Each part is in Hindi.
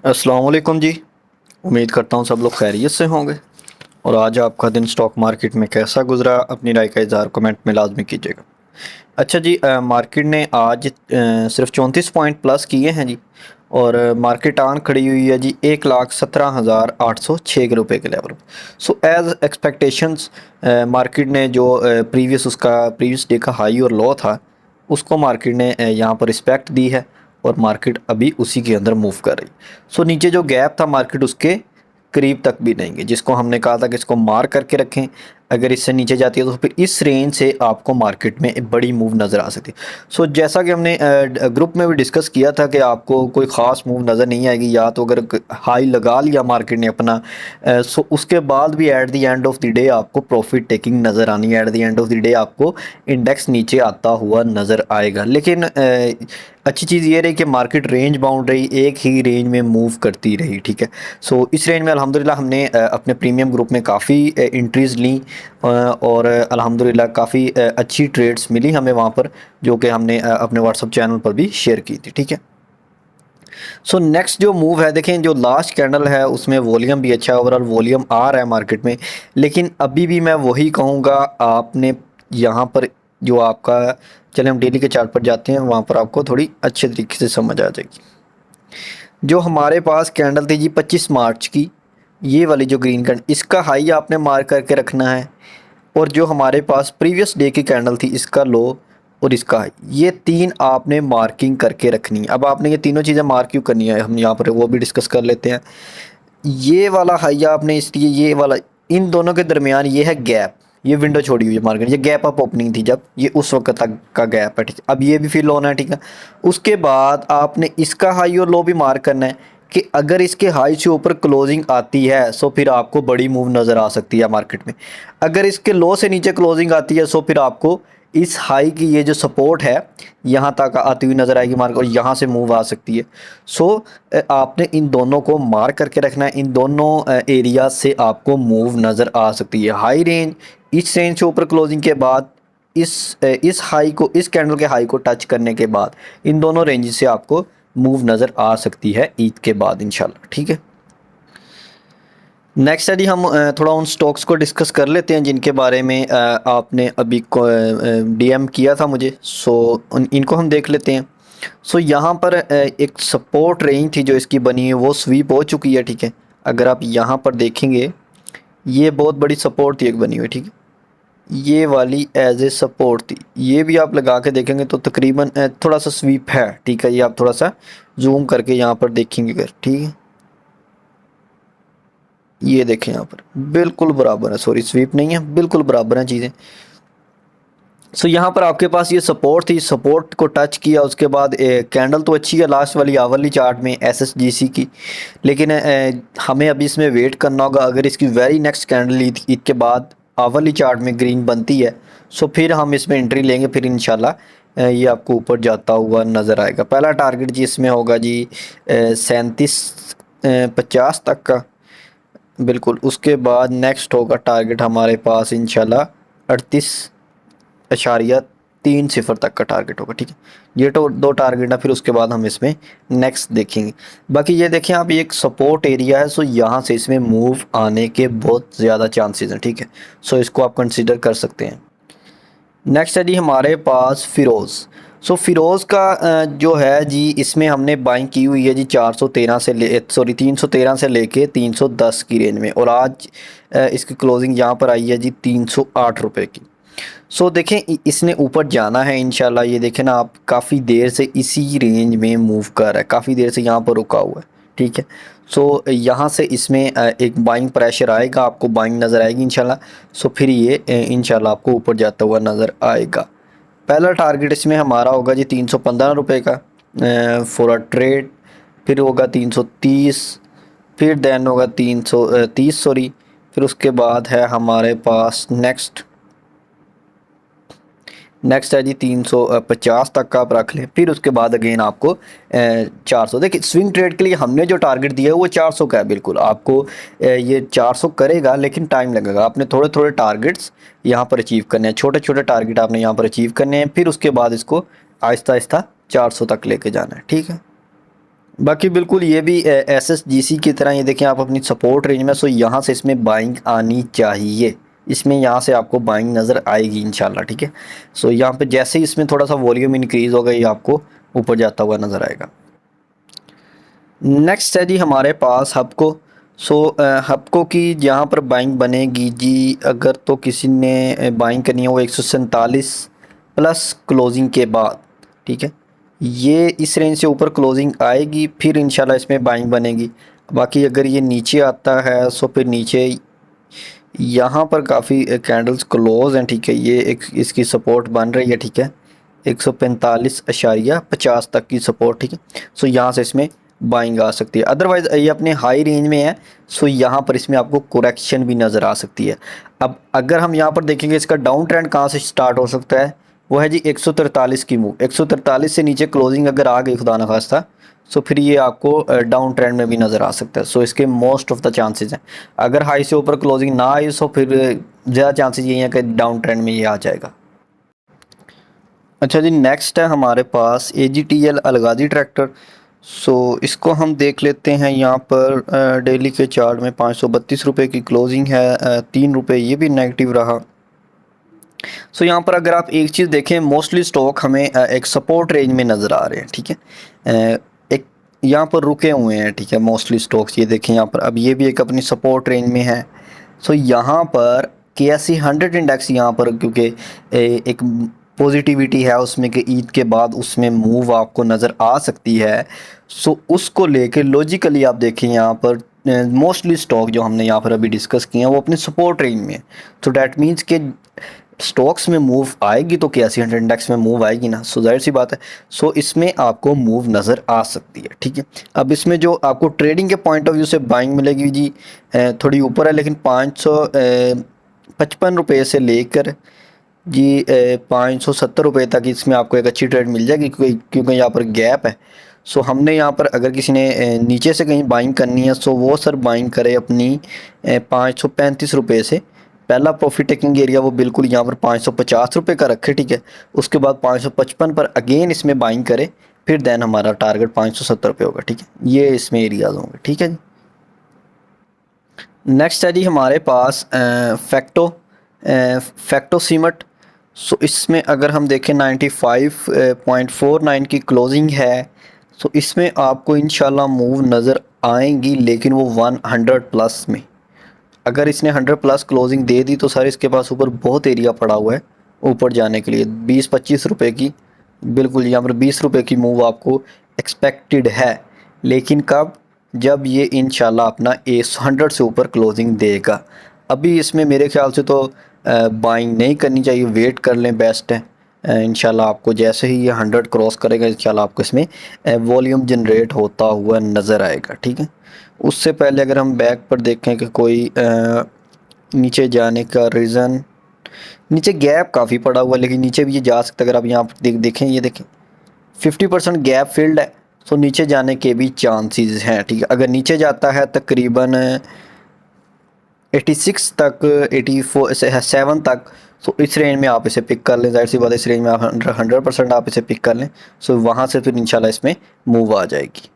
अस्सलाम वालेकुम जी। उम्मीद करता हूँ सब लोग खैरियत से होंगे। और आज आपका दिन स्टॉक मार्केट में कैसा गुजरा, अपनी राय का इज़हार कमेंट में लाजमी कीजिएगा। अच्छा जी, मार्केट ने आज सिर्फ 34 पॉइंट प्लस किए हैं जी। और मार्केट ऑन खड़ी हुई है जी 1,17,806 रुपये के लेवल। सो एज एक्सपेक्टेशंस मार्केट ने जो प्रीवियस डे का हाई और लो था, उसको मार्केट ने यहाँ पर रिस्पेक्ट दी है। और मार्केट अभी उसी के अंदर मूव कर रही। सो नीचे जो गैप था मार्केट उसके करीब तक भी नहीं है, जिसको हमने कहा था कि इसको मार करके रखें। अगर इससे नीचे जाती है तो फिर इस रेंज से आपको मार्केट में एक बड़ी मूव नज़र आ सकती है। सो जैसा कि हमने ग्रुप में भी डिस्कस किया था कि आपको कोई ख़ास मूव नज़र नहीं आएगी, या तो अगर हाई लगा लिया मार्केट ने अपना, सो उसके बाद भी at the end of the day आपको प्रॉफिट टेकिंग नज़र आनी है। At the end of the day आपको इंडेक्स नीचे आता हुआ नज़र आएगा। लेकिन अच्छी चीज़ ये रही कि मार्केट रेंज बाउंड रही, एक ही रेंज में मूव करती रही। ठीक है। सो इस रेंज में अल्हम्दुलिल्लाह हमने अपने प्रीमियम ग्रुप में काफ़ी एंट्रीज़ ली, और अल्हम्दुलिल्लाह काफ़ी अच्छी ट्रेड्स मिली हमें वहाँ पर, जो कि हमने अपने व्हाट्सअप चैनल पर भी शेयर की थी। ठीक है। सो नेक्स्ट जो मूव है, देखें जो लास्ट कैंडल है उसमें वॉल्यूम भी अच्छा है, ओवरऑल वॉल्यूम आ रहा है मार्केट में। लेकिन अभी भी मैं वही कहूँगा, आपने यहाँ पर जो आपका, चले हम डेली के चार्ट पर जाते हैं, वहाँ पर आपको थोड़ी अच्छे तरीके से समझ आ जाएगी। जो हमारे पास कैंडल थी जी 25 मार्च की, ये वाली जो ग्रीन कैंडल, इसका हाई आपने मार्क करके रखना है। और जो हमारे पास प्रीवियस डे की कैंडल थी, इसका लो और इसका हाई, ये तीन आपने मार्किंग करके रखनी है। अब आपने ये तीनों चीज़ें मार्क क्यों करनी है, हम यहाँ पर वो भी डिस्कस कर लेते हैं। ये वाला हाई आपने, इसलिए ये वाला, इन दोनों के दरमियान ये है गैप, ये विंडो छोड़ी हुई है मार्केट, ये गैप अप ओपनिंग थी जब, ये उस वक्त तक का गैप है। ठीक है। अब ये भी फिल होना है। ठीक है। उसके बाद आपने इसका हाई और लो भी मार्क करना है, कि अगर इसके हाई से ऊपर क्लोजिंग आती है सो फिर आपको बड़ी मूव नज़र आ सकती है मार्केट में। अगर इसके लो से नीचे क्लोजिंग आती है सो फिर आपको इस हाई की ये जो सपोर्ट है यहाँ तक आती हुई नज़र आएगी मार्केट, और यहाँ से मूव आ सकती है। सो आपने इन दोनों को मार्क करके रखना है। इन दोनों एरिया से आपको मूव नज़र आ सकती है। हाई रेंज, इस रेंज से ऊपर क्लोजिंग के बाद, इस हाई को, इस कैंडल के हाई को टच करने के बाद, इन दोनों रेंज से आपको मूव नज़र आ सकती है ईद के बाद इंशाल्लाह। ठीक है। नेक्स्ट स्टडी हम थोड़ा उन स्टॉक्स को डिस्कस कर लेते हैं जिनके बारे में आपने अभी डीएम किया था मुझे। सो इनको हम देख लेते हैं। सो यहाँ पर एक सपोर्ट रेंज थी जो इसकी बनी है, वो स्वीप हो चुकी है। ठीक है। अगर आप यहाँ पर देखेंगे, ये बहुत बड़ी सपोर्ट थी एक बनी हुई। ठीक है। ये वाली एज ए सपोर्ट थी, ये भी आप लगा के देखेंगे तो तकरीबन थोड़ा सा स्वीप है। ठीक है। ये आप थोड़ा सा जूम करके यहाँ पर देखेंगे अगर, ठीक है, ये देखें यहाँ पर बिल्कुल बराबर है, सॉरी स्वीप नहीं है, बिल्कुल बराबर है चीज़ें। सो यहाँ पर आपके पास ये सपोर्ट थी, सपोर्ट को टच किया, उसके बाद कैंडल तो अच्छी है लास्ट वाली आवरली चार्ट में एसएसजीसी की। लेकिन हमें अभी इसमें वेट करना होगा। अगर इसकी वेरी नेक्स्ट कैंडल ईद के बाद आवरली चार्ट में ग्रीन बनती है, सो फिर हम इसमें एंट्री लेंगे, फिर इंशाल्लाह ये आपको ऊपर जाता हुआ नज़र आएगा। पहला टारगेट जी इसमें होगा जी 3750 तक का, बिल्कुल। उसके बाद नेक्स्ट होगा टारगेट हमारे पास इंशाल्लाह 38.30 तक का टारगेट होगा। ठीक है। ये तो दो टारगेट है, फिर उसके बाद हम इसमें नेक्स्ट देखेंगे। बाकी ये देखें आप, ये एक सपोर्ट एरिया है, सो यहाँ से इसमें मूव आने के बहुत ज़्यादा चांसेस हैं। ठीक है। सो इसको आप कंसिडर कर सकते हैं। नेक्स्ट है जी हमारे पास फ़िरोज़। सो फ़िरोज़ का जो है जी, इसमें हमने बाइंग की हुई है जी 413 से ले, सॉरी 313 से लेके 310 की रेंज में, और आज इसकी क्लोजिंग यहाँ पर आई है जी 308 रुपये की। सो देखें इसने ऊपर जाना है इंशाल्लाह। ये देखें ना आप, काफ़ी देर से इसी रेंज में मूव कर रहा है, काफ़ी देर से यहाँ पर रुका हुआ है। ठीक है। सो यहाँ से इसमें एक बाइंग प्रेशर आएगा, आपको बाइंग नज़र आएगी इंशाल्लाह। सो फिर ये इंशाल्लाह आपको ऊपर जाता हुआ नज़र आएगा। पहला टारगेट इसमें हमारा होगा जी 315 रुपये का फॉर अ ट्रेड। फिर होगा 330, फिर देन होगा 330 सॉरी। फिर उसके बाद है हमारे पास नेक्स्ट है जी 350 तक का आप रख लें। फिर उसके बाद अगेन आपको 400। देखिए स्विंग ट्रेड के लिए हमने जो टारगेट दिया है वो 400 का है। बिल्कुल आपको ये 400 करेगा, लेकिन टाइम लगेगा। आपने थोड़े थोड़े टारगेट्स यहाँ पर अचीव करने हैं, छोटे छोटे टारगेट आपने यहाँ पर अचीव करने हैं, फिर उसके बाद इसको आहिस्ता आहिस्ता 400 तक लेके जाना है। ठीक है। बाकी बिल्कुल ये भी एसएसजीसी की तरह, ये देखें आप अपनी सपोर्ट रेंज में, सो यहाँ से इसमें बाइंग आनी चाहिए, इसमें यहाँ से आपको बाइंग नज़र आएगी इंशाल्लाह, ठीक है। सो यहाँ पे जैसे ही इसमें थोड़ा सा वॉल्यूम इंक्रीज़ होगा ये आपको ऊपर जाता हुआ नज़र आएगा। नेक्स्ट है जी हमारे पास हबको। सो हबको की यहाँ पर बाइंग बनेगी जी, अगर तो किसी ने बाइंग करनी है वो 147 प्लस क्लोजिंग के बाद, ठीक है। ये इस रेंज से ऊपर क्लोजिंग आएगी फिर इंशाल्लाह इसमें बाइंग बनेगी। बाकी अगर ये नीचे आता है सो फिर नीचे यहाँ पर काफ़ी कैंडल्स क्लोज हैं, ठीक है। ये एक इसकी सपोर्ट बन रही है, ठीक है, 145.50 तक की सपोर्ट, ठीक है। सो यहाँ से इसमें बाइंग आ सकती है। अदरवाइज़ ये अपने हाई रेंज में है, सो यहाँ पर इसमें आपको करेक्शन भी नज़र आ सकती है। अब अगर हम यहाँ पर देखेंगे इसका डाउन ट्रेंड कहाँ से स्टार्ट हो सकता है, वो है जी 143 की मूव। 143 से नीचे क्लोजिंग अगर आ गई खुदा न खास्ता, सो फिर ये आपको डाउन ट्रेंड में भी नज़र आ सकता है। सो इसके मोस्ट ऑफ द चांसेस हैं, अगर हाई से ऊपर क्लोजिंग ना आई सो फिर ज़्यादा चांसेस ये हैं कि डाउन ट्रेंड में ये आ जाएगा। अच्छा जी, नेक्स्ट है हमारे पास AGTL अलगाजी ट्रैक्टर। सो इसको हम देख लेते हैं। यहाँ पर डेली के चार्ट में 532 रुपये की क्लोजिंग है, 3 रुपये ये भी नेगेटिव रहा। सो यहाँ पर अगर आप एक चीज़ देखें, मोस्टली स्टॉक हमें एक सपोर्ट रेंज में नज़र आ रहे हैं, ठीक है। एक यहाँ पर रुके हुए हैं, ठीक है, मोस्टली स्टॉक्स ये देखें यहाँ पर। अब ये भी एक अपनी सपोर्ट रेंज में है। सो यहाँ पर KSE 100 इंडेक्स यहाँ पर, क्योंकि एक पॉजिटिविटी है उसमें कि ईद के बाद उसमें मूव आपको नज़र आ सकती है। सो उसको लेके लॉजिकली आप देखें यहाँ पर मोस्टली स्टॉक जो हमने यहाँ पर अभी डिस्कस किए हैं वो अपने सपोर्ट रेंज में। तो डैट मीन्स के स्टॉक्स में मूव आएगी तो KSE 100 इंडेक्स में मूव आएगी ना, सो जाहिर सी बात है। सो इसमें आपको मूव नज़र आ सकती है, ठीक है। अब इसमें जो आपको ट्रेडिंग के पॉइंट ऑफ व्यू से बाइंग मिलेगी जी, थोड़ी ऊपर है, लेकिन 555 रुपये से लेकर जी 570 रुपये तक इसमें आपको एक अच्छी ट्रेड मिल जाएगी, क्योंकि यहाँ पर गैप है। सो हमने यहाँ पर अगर किसी ने नीचे से कहीं बाइंग करनी है सो वो सर बाइंग करे अपनी 535 रुपये से। पहला प्रॉफिट टेकिंग एरिया वो बिल्कुल यहाँ पर 550 रुपये का रखे, ठीक है। उसके बाद 555 पर अगेन इसमें बाइंग करे, फिर देन हमारा टारगेट 570 रुपये होगा, ठीक है। ये इसमें एरियाज होंगे, ठीक है जी। नेक्स्ट है जी हमारे पास फैक्टो सीमेंट। सो इसमें अगर हम देखें 95.49 की क्लोजिंग है। सो इसमें आपको इंशाल्लाह मूव नज़र आएंगी, लेकिन वो 100 प्लस में। अगर इसने 100 प्लस क्लोजिंग दे दी तो सर इसके पास ऊपर बहुत एरिया पड़ा हुआ है ऊपर जाने के लिए। 20-25 रुपये की, बिल्कुल यहाँ पर 20 रुपये की मूव आपको एक्सपेक्टेड है, लेकिन कब, जब ये इंशाल्लाह अपना 100 से ऊपर क्लोजिंग देगा। अभी इसमें मेरे ख्याल से तो बाइंग नहीं करनी चाहिए, वेट कर लें, बेस्ट है। इंशाल्लाह आपको जैसे ही ये 100 क्रॉस करेगा इंशाल्लाह आपको इसमें वॉल्यूम जनरेट होता हुआ नज़र आएगा, ठीक है। उससे पहले अगर हम बैक पर देखें कि कोई नीचे जाने का रीज़न, नीचे गैप काफ़ी पड़ा हुआ है, लेकिन नीचे भी ये जा सकता है। अगर आप यहाँ पर देखें, ये देखें 50% गैप फिल्ड है, तो नीचे जाने के भी चांसेस हैं, ठीक है। अगर नीचे जाता है तकरीबन 86 तक, 87 तक, सो इस रेंज में आप इसे पिक कर लें। जाहिर सी बात है इस रेंज में आप 100% आप इसे पिक कर लें, सो वहाँ से फिर इंशाल्लाह इसमें मूव आ जाएगी।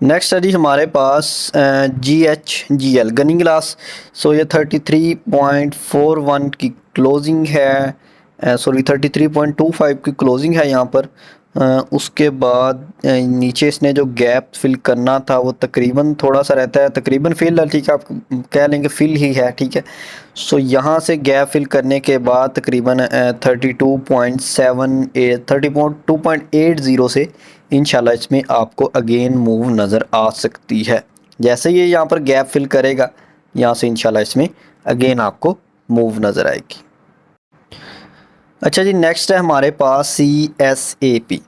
नेक्स्ट है जी हमारे पास GHGL गनी ग्लास। सो ये 33.41 की क्लोजिंग है, सॉरी 33.25 की क्लोजिंग है यहाँ पर। उसके बाद नीचे इसने जो गैप फिल करना था वो तकरीबन थोड़ा सा रहता है, तकरीबन फिल है, ठीक है, आप कह लेंगे फिल ही है, ठीक है। सो यहाँ से गैप फिल करने के बाद तकरीबन 32.80 से इंशाल्लाह इसमें आपको अगेन मूव नज़र आ सकती है। जैसे ये यहाँ पर गैप फिल करेगा, यहाँ से इंशाल्लाह इसमें अगेन आपको मूव नज़र आएगी। अच्छा जी, नेक्स्ट है हमारे पास CSAP।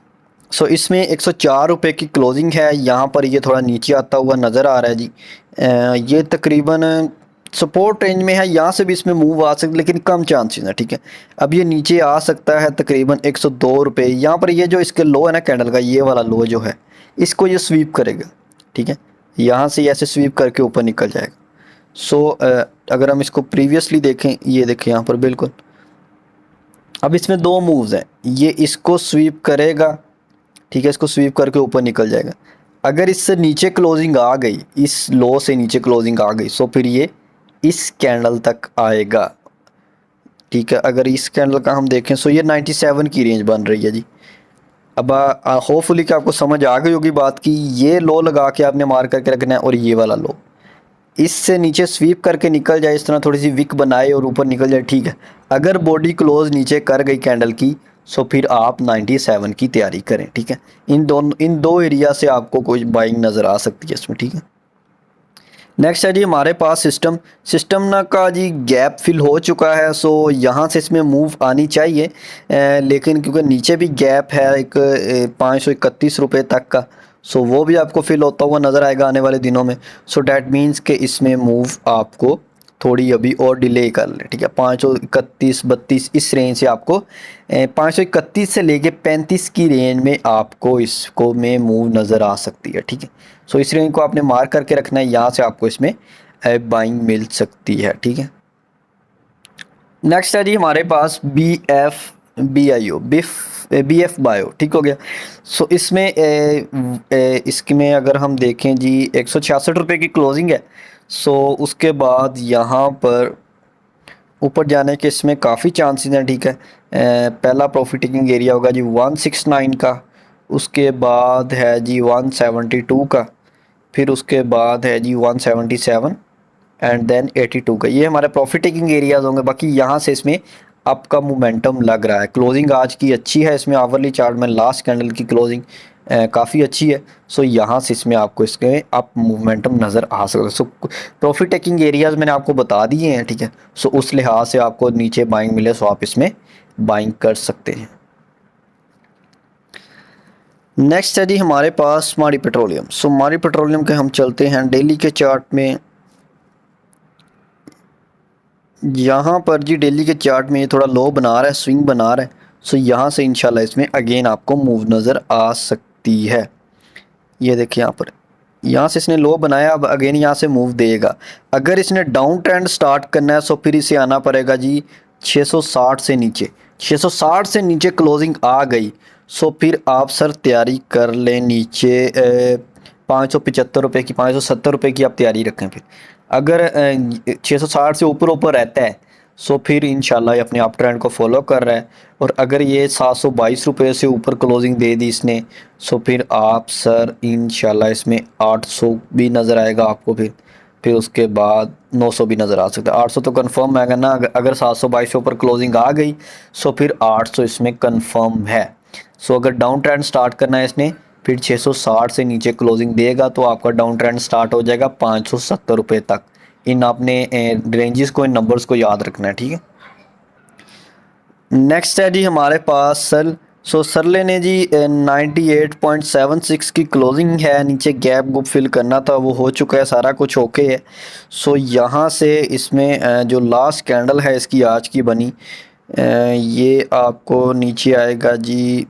सो इसमें 104 रुपये की क्लोजिंग है। यहाँ पर ये थोड़ा नीचे आता हुआ नज़र आ रहा है जी। ये तकरीबन सपोर्ट रेंज में है, यहाँ से भी इसमें मूव आ सकती है, लेकिन कम चांसेस है, ठीक है। अब ये नीचे आ सकता है तकरीबन 102 रुपये। यहाँ पर ये जो इसके लो है ना कैंडल का, ये वाला लो जो है, इसको ये स्वीप करेगा, ठीक है। यहाँ से ऐसे स्वीप करके ऊपर निकल जाएगा। सो अगर हम इसको प्रीवियसली देखें, ये देखें यहाँ पर बिल्कुल, अब इसमें दो मूव्स हैं, ये इसको स्वीप करेगा, ठीक है, इसको स्वीप करके ऊपर निकल जाएगा। अगर इससे नीचे क्लोजिंग आ गई, इस लो से नीचे क्लोजिंग आ गई, सो फिर ये इस कैंडल तक आएगा, ठीक है। अगर इस कैंडल का हम देखें सो ये 97 की रेंज बन रही है जी। अब होपफुली कि आपको समझ आ गई होगी बात की, ये लो लगा के आपने मार करके रखना है और ये वाला लो इससे नीचे स्वीप करके निकल जाए, इस तरह थोड़ी सी विक बनाए और ऊपर निकल जाए, ठीक है। अगर बॉडी क्लोज नीचे कर गई कैंडल की, सो फिर आप 97 की तैयारी करें, ठीक है। इन दो एरिया से आपको कोई बाइंग नज़र आ सकती है इसमें, ठीक है। नेक्स्ट है जी हमारे पास सिस्टम ना का जी गैप फिल हो चुका है, सो यहाँ से इसमें मूव आनी चाहिए, लेकिन क्योंकि नीचे भी गैप है एक 531 रुपये तक का, सो वो भी आपको फिल होता हुआ नज़र आएगा आने वाले दिनों में। सो डैट मीन्स कि इसमें मूव आपको थोड़ी अभी और डिले कर ले, ठीक है। 531 32 इस रेंज से आपको 531 से लेके 35 की रेंज में आपको इसको में मूव नज़र आ सकती है, ठीक है। सो इस रेंज को आपने मार्क करके रखना है, यहाँ से आपको इसमें बाइंग मिल सकती है, ठीक है। नेक्स्ट है जी हमारे पास बी एफ बायो, ठीक हो गया। सो इसमें इसमें अगर हम देखें जी 166 रुपये की क्लोजिंग है। सो उसके बाद यहाँ पर ऊपर जाने के इसमें काफ़ी चांसेस हैं, ठीक है। पहला प्रॉफिट टेकिंग एरिया होगा जी 169 का, उसके बाद है जी 172 का, फिर उसके बाद है जी 177 एंड देन 82 का। ये हमारे प्रॉफिट टेकिंग एरियाज होंगे। बाकी यहाँ से इसमें अप का मोमेंटम लग रहा है। क्लोजिंग आज की अच्छी है इसमें, आवरली चार्ट में लास्ट कैंडल की क्लोजिंग काफ़ी अच्छी है। सो यहाँ से इसमें आपको इसके अप मोमेंटम नज़र आ सकता है। सो प्रॉफिट टेकिंग एरियाज मैंने आपको बता दिए हैं, ठीक है। सो उस लिहाज से आपको नीचे बाइंग मिले सो आप इसमें बाइंग कर सकते हैं। नेक्स्ट है जी हमारे पास मारी पेट्रोलियम। सो मारी पेट्रोलियम के हम चलते हैं डेली के चार्ट में। यहाँ पर जी डेली के चार्ट में ये थोड़ा लो बना रहा है, स्विंग बना रहा है। सो यहाँ से इंशाल्लाह इसमें अगेन आपको मूव नज़र आ सकती है। ये देखिए यहाँ से इसने लो बनाया, अब अगेन यहाँ से मूव देगा। अगर इसने डाउन ट्रेंड स्टार्ट करना है सो फिर इसे आना पड़ेगा जी 660 से नीचे। 660 से नीचे क्लोजिंग आ गई सो फिर आप सर तैयारी कर लें नीचे 575 रुपये की, 570 रुपये की आप तैयारी रखें। फिर अगर 660 से ऊपर ऊपर रहता है सो फिर इंशाल्लाह ये अपने अप ट्रेंड को फॉलो कर रहा है। और अगर ये 722 रुपये से ऊपर क्लोजिंग दे दी इसने सो फिर आप सर इंशाल्लाह इसमें 800 भी नज़र आएगा आपको। फिर उसके बाद 900 भी नज़र आ सकता है। 800 तो कंफर्म आएगा ना, अगर 722 से ऊपर क्लोजिंग आ गई सो फिर 800 इसमें कंफर्म है। सो अगर डाउन ट्रेंड स्टार्ट करना है इसने फिर 660 से नीचे क्लोजिंग देगा तो आपका डाउन ट्रेंड स्टार्ट हो जाएगा 570 रुपये तक। इन आपने रेंजेस को, इन नंबर्स को याद रखना है, ठीक है। नेक्स्ट है जी हमारे पास सरले ने जी 98.76 की क्लोजिंग है। नीचे गैप गुप फिल करना था, वो हो चुका है, सारा कुछ ओके है। सो यहाँ से इसमें जो लास्ट कैंडल है इसकी आज की बनी, ये आपको नीचे आएगा जी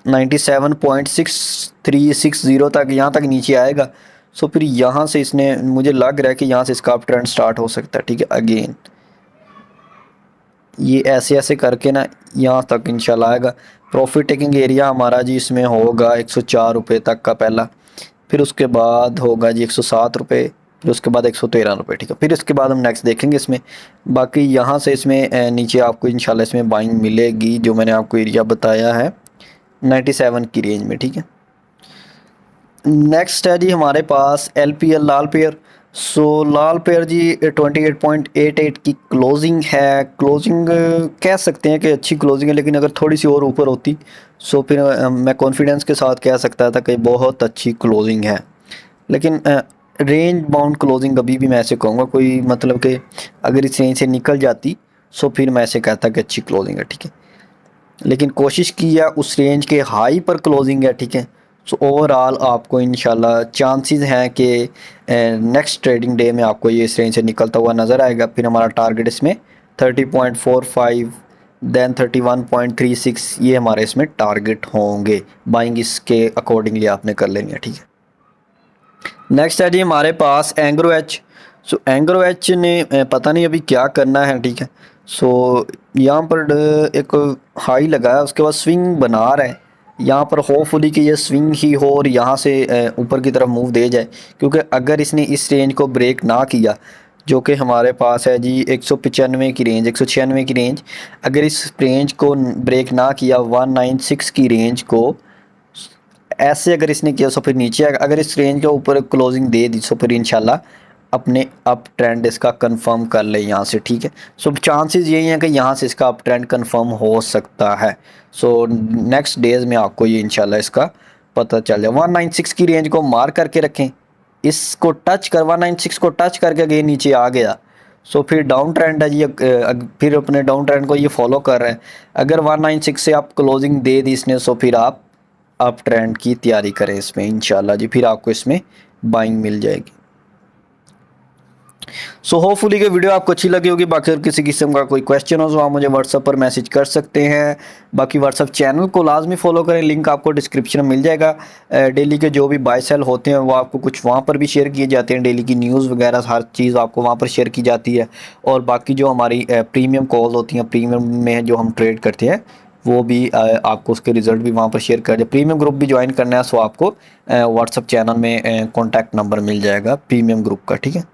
97.6360 तक, यहाँ तक नीचे आएगा। सो फिर यहाँ से इसने, मुझे लग रहा है कि यहाँ से इसका अप ट्रेंड स्टार्ट हो सकता है, ठीक है। अगेन ये ऐसे ऐसे करके ना यहाँ तक इंशाल्लाह आएगा। प्रॉफिट टेकिंग एरिया हमारा जी इसमें होगा 104 रुपये तक का पहला, फिर उसके बाद होगा जी 107 रुपये, फिर उसके बाद 113 रुपये, ठीक है। फिर इसके बाद हम नेक्स्ट देखेंगे इसमें। बाकी यहाँ से इसमें नीचे आपको इंशाल्लाह इसमें बाइंग मिलेगी, जो मैंने आपको एरिया बताया है 97 की रेंज में, ठीक है। नेक्स्ट है जी हमारे पास LPL लाल पेयर। सो लाल पेयर जी 28.88 की क्लोजिंग है। क्लोजिंग कह सकते हैं कि अच्छी क्लोजिंग है, लेकिन अगर थोड़ी सी और ऊपर होती सो फिर मैं कॉन्फिडेंस के साथ कह सकता था कि बहुत अच्छी क्लोजिंग है। लेकिन रेंज बाउंड क्लोजिंग अभी भी मैं ऐसे कहूँगा, कोई मतलब कि अगर इस रेंज से निकल जाती सो फिर मैं ऐसे कहता कि अच्छी क्लोजिंग है, ठीक है। लेकिन कोशिश किया उस रेंज के हाई पर क्लोजिंग है, ठीक है। सो ओवरऑल आपको इंशाल्लाह चांसेस हैं कि नेक्स्ट ट्रेडिंग डे में आपको ये इस रेंज से निकलता हुआ नज़र आएगा। फिर हमारा टारगेट इसमें 30.45 देन 31.36 ये हमारे इसमें टारगेट होंगे। बाइंग इसके अकॉर्डिंगली आपने कर लेनी है, ठीक है। नेक्स्ट है जी हमारे पास एंग्रो एच। सो एंग्रो एच ने पता नहीं अभी क्या करना है, ठीक है। सो यहाँ पर एक हाई लगा है, उसके बाद स्विंग बना रहा है। यहाँ पर होपफुली कि ये स्विंग ही हो और यहाँ से ऊपर की तरफ मूव दे जाए, क्योंकि अगर इसने इस रेंज को ब्रेक ना किया जो कि हमारे पास है जी 195 की रेंज, 196 की रेंज, अगर इस रेंज को ब्रेक ना किया 196 की रेंज को ऐसे अगर इसने किया, सो फिर नीचे अगर इस रेंज के ऊपर क्लोजिंग दे दी, सो फिर इंशाल्लाह अपने अप ट्रेंड इसका कंफर्म कर ले यहाँ से, ठीक है। सो चांसेस यही हैं कि यहाँ से इसका अप ट्रेंड कंफर्म हो सकता है। सो नेक्स्ट डेज में आपको ये इंशाल्लाह इसका पता चल जाए। 196 की रेंज को मार करके रखें, इसको टच कर 196 को टच करके अगेन नीचे आ गया, सो फिर डाउन ट्रेंड है जी, फिर अपने डाउन ट्रेंड को ये फॉलो कर रहे हैं। अगर 196 से आप क्लोजिंग दे दी इसने, सो फिर आप अप ट्रेंड की तैयारी करें इसमें इंशाल्लाह जी, फिर आपको इसमें बाइंग मिल जाएगी। सो होपफुली कि वीडियो आपको अच्छी लगी होगी। बाकी अगर किसी किस्म का कोई क्वेश्चन हो तो आप मुझे व्हाट्सएप पर मैसेज कर सकते हैं। बाकी व्हाट्सएप चैनल को लाजमी फॉलो करें, लिंक आपको डिस्क्रिप्शन में मिल जाएगा। डेली के जो भी बाय सेल होते हैं वो आपको कुछ वहाँ पर भी शेयर किए जाते हैं, डेली की न्यूज़ वगैरह हर चीज़ आपको वहाँ पर शेयर की जाती है। और बाकी जो हमारी प्रीमियम कॉल होती हैं, प्रीमियम में जो हम ट्रेड करते हैं वो भी आपको उसके रिज़ल्ट भी वहाँ पर शेयर कर दिया। प्रीमियम ग्रुप भी ज्वाइन करना है, सो आपको व्हाट्सएप चैनल में कॉन्टैक्ट नंबर मिल जाएगा प्रीमियम ग्रुप का, ठीक है।